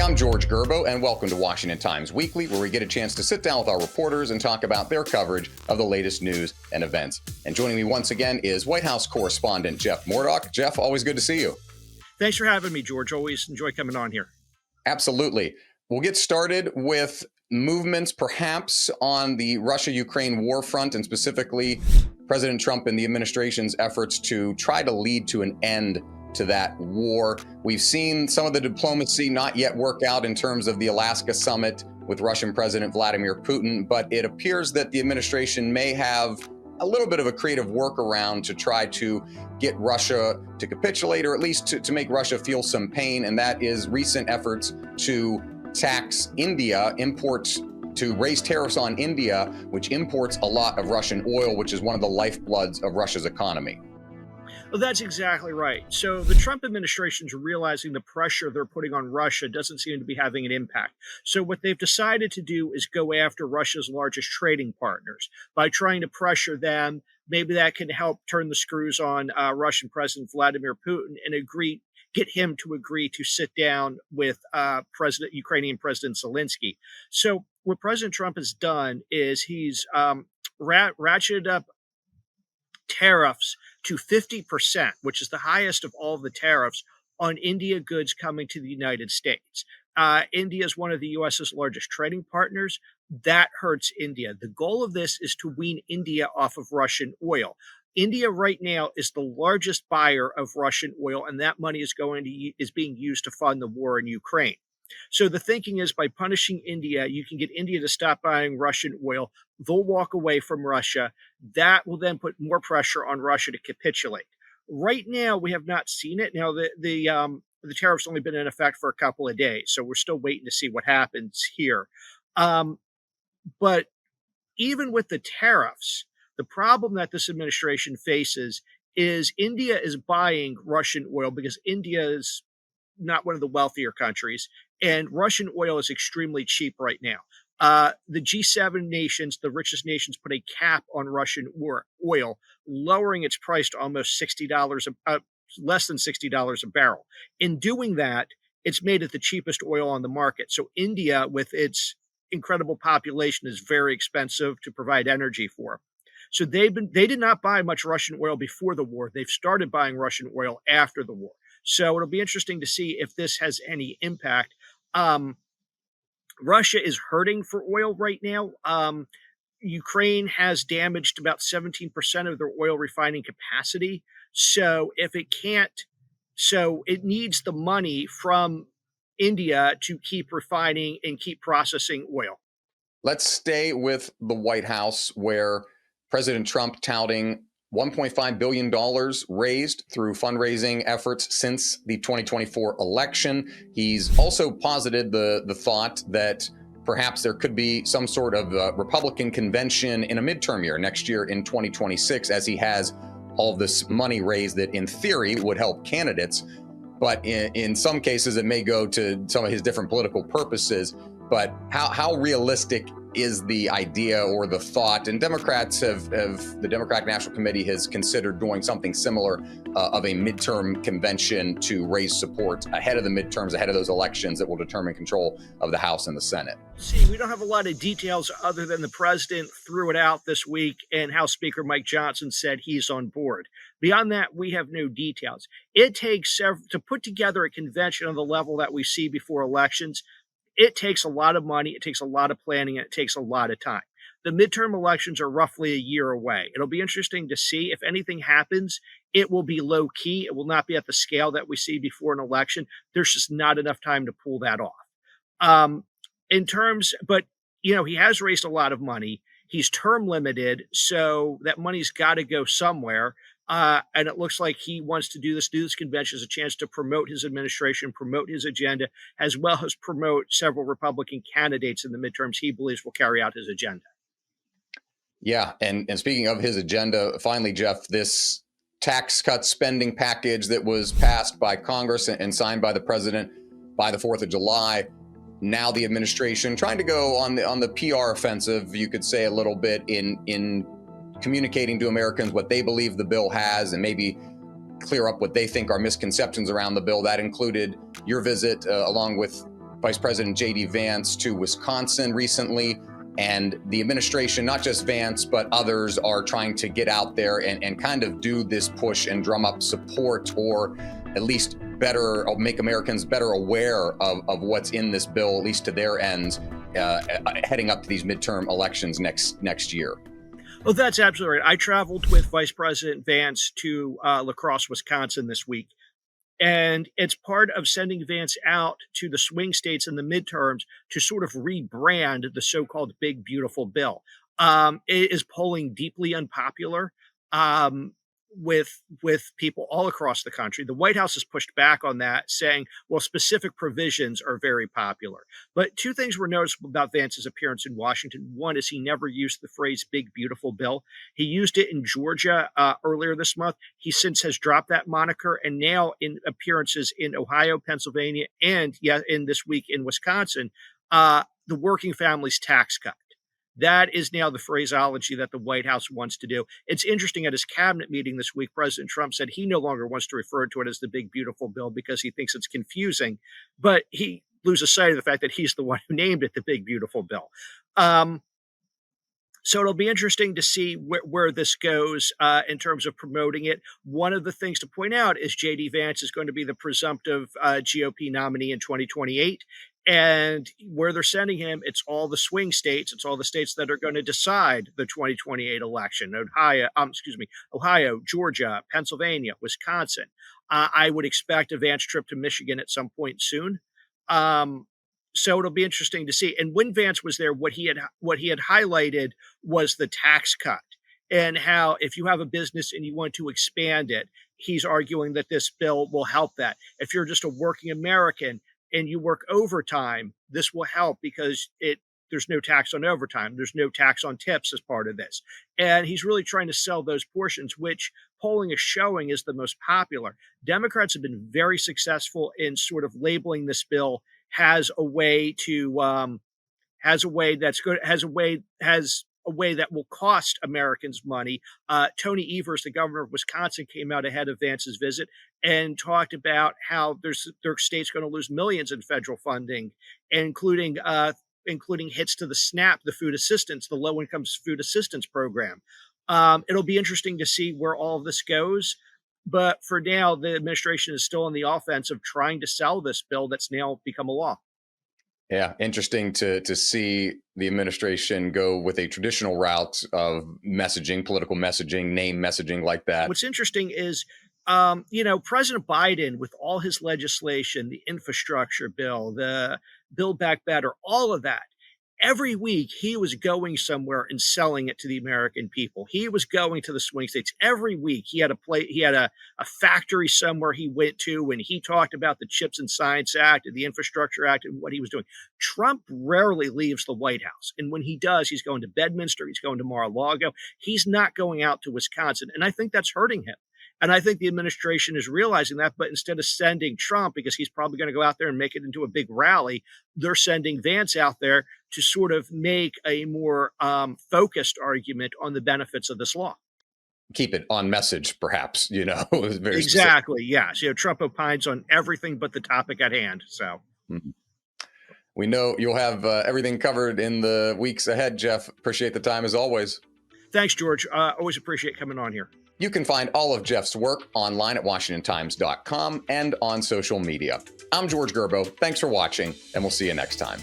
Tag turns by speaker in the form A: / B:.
A: I'm George Gerbo, and welcome to Washington Times Weekly, where we get a chance to sit down with our reporters and talk about their coverage of the latest news and events. And joining me once again is White House correspondent Jeff Murdoch. Jeff, always good to see you.
B: Thanks for having me, George. Always enjoy coming on here.
A: Absolutely. We'll get started with movements perhaps on the Russia-Ukraine war front, and specifically President Trump and the administration's efforts to try to lead to an end to that war. We've seen some of the diplomacy not yet work out in terms of the Alaska summit with Russian President Vladimir Putin, but it appears that the administration may have a little bit of a creative workaround to try to get Russia to capitulate, or at least to make Russia feel some pain, and that is recent efforts to tax India, to raise tariffs on India, which imports a lot of Russian oil, which is one of the lifebloods of Russia's economy.
B: Well, that's exactly right. So the Trump administration's realizing the pressure they're putting on Russia doesn't seem to be having an impact. So what they've decided to do is go after Russia's largest trading partners by trying to pressure them. Maybe that can help turn the screws on Russian President Vladimir Putin and get him to agree to sit down with Ukrainian President Zelensky. So what President Trump has done is he's ratcheted up tariffs to 50%, which is the highest of all the tariffs on India goods coming to the United States. India is one of the U.S.'s largest trading partners. That hurts India. The goal of this is to wean India off of Russian oil. India right now is the largest buyer of Russian oil, and that money is being used to fund the war in Ukraine. So the thinking is, by punishing India, you can get India to stop buying Russian oil. They'll walk away from Russia. That will then put more pressure on Russia to capitulate. Right now, we have not seen it. Now, the tariffs only been in effect for a couple of days, so we're still waiting to see what happens here. But even with the tariffs, the problem that this administration faces is India is buying Russian oil because India is not one of the wealthier countries, and Russian oil is extremely cheap right now. The G7 nations, the richest nations, put a cap on Russian oil, lowering its price to almost $60, less than $60 a barrel. In doing that, it's made it the cheapest oil on the market. So India, with its incredible population, is very expensive to provide energy for. So they did not buy much Russian oil before the war. They've started buying Russian oil after the war. So it'll be interesting to see if this has any impact. Russia is hurting for oil right now. Ukraine has damaged about 17% of their oil refining capacity. So it needs the money from India to keep refining and keep processing oil.
A: Let's stay with the White House, where President Trump touting $1.5 billion raised through fundraising efforts since the 2024 election. He's also posited the thought that perhaps there could be some sort of Republican convention in a midterm year next year in 2026, as he has all this money raised that in theory would help candidates. But in some cases, it may go to some of his different political purposes. But how realistic is the idea or the thought? And Democrats the Democratic National Committee has considered doing something similar of a midterm convention to raise support ahead of the midterms, ahead of those elections that will determine control of the House and the Senate.
B: See, we don't have a lot of details other than the president threw it out this week and House Speaker Mike Johnson said he's on board. Beyond that, we have no details. It takes to put together a convention on the level that we see before elections. It takes a lot of money, it takes a lot of planning, and it takes a lot of time. The midterm elections are roughly a year away. It'll be interesting to see if anything happens. It will be low key. It will not be at the scale that we see before an election. There's just not enough time to pull that off. But he has raised a lot of money. He's term limited, so that money's got to go somewhere. And it looks like he wants to do this convention as a chance to promote his administration, promote his agenda, as well as promote several Republican candidates in the midterms he believes will carry out his agenda.
A: Yeah. And speaking of his agenda, finally, Jeff, this tax cut spending package that was passed by Congress and signed by the president by the 4th of July. Now the administration trying to go on the PR offensive, you could say, a little bit in communicating to Americans what they believe the bill has and maybe clear up what they think are misconceptions around the bill. That included your visit along with Vice President J.D. Vance to Wisconsin recently. And the administration, not just Vance, but others, are trying to get out there and kind of do this push and drum up support, or at least better make Americans better aware of what's in this bill, at least to their ends, heading up to these midterm elections next year.
B: Oh, that's absolutely right. I traveled with Vice President Vance to La Crosse, Wisconsin this week. And it's part of sending Vance out to the swing states in the midterms to sort of rebrand the so-called big, beautiful bill. It is polling deeply unpopular with people all across the country. The White House has pushed back on that, saying, well, specific provisions are very popular. But two things were noticeable about Vance's appearance in Washington. One is he never used the phrase big, beautiful bill. He used it in Georgia earlier this month. He since has dropped that moniker, and now in appearances in Ohio, Pennsylvania, and in this week in Wisconsin, the working family's tax cut. That is now the phraseology that the White House wants to do. It's interesting, at his cabinet meeting this week, President Trump said he no longer wants to refer to it as the big, beautiful bill because he thinks it's confusing, but he loses sight of the fact that he's the one who named it the big, beautiful bill. So it'll be interesting to see where this goes in terms of promoting it. One of the things to point out is J.D. Vance is going to be the presumptive GOP nominee in 2028. And where they're sending him, it's all the swing states. It's all the states that are going to decide the 2028 election. Ohio, Georgia, Pennsylvania, Wisconsin. I would expect a Vance trip to Michigan at some point soon. So it'll be interesting to see. And when Vance was there, what he had highlighted was the tax cut, and how if you have a business and you want to expand it, he's arguing that this bill will help that. If you're just a working American and you work overtime, this will help because there's no tax on overtime. There's no tax on tips as part of this. And he's really trying to sell those portions, which polling is showing is the most popular. Democrats have been very successful in sort of labeling this bill has a way that will cost Americans money. Tony Evers, the governor of Wisconsin, came out ahead of Vance's visit and talked about how their state's going to lose millions in federal funding, including hits to the SNAP, the food assistance, the low-income food assistance program. It'll be interesting to see where all of this goes. But for now, the administration is still on the offense of trying to sell this bill that's now become a law.
A: Yeah, interesting to see the administration go with a traditional route of messaging, political messaging, name messaging like that.
B: What's interesting is, President Biden, with all his legislation, the infrastructure bill, the Build Back Better, all of that, every week he was going somewhere and selling it to the American people. He was going to the swing states every week. He had a factory somewhere he went to, and he talked about the Chips and Science Act and the Infrastructure Act and what he was doing. Trump rarely leaves the White House. And when he does, he's going to Bedminster, he's going to Mar-a-Lago. He's not going out to Wisconsin. And I think that's hurting him. And I think the administration is realizing that, but instead of sending Trump, because he's probably going to go out there and make it into a big rally, they're sending Vance out there to sort of make a more focused argument on the benefits of this law.
A: Keep it on message, perhaps, very
B: exactly. Yes. Trump opines on everything but the topic at hand. So
A: we know you'll have everything covered in the weeks ahead, Jeff. Appreciate the time as always.
B: Thanks, George. Always appreciate coming on here.
A: You can find all of Jeff's work online at WashingtonTimes.com and on social media. I'm George Gerbo. Thanks for watching, and we'll see you next time.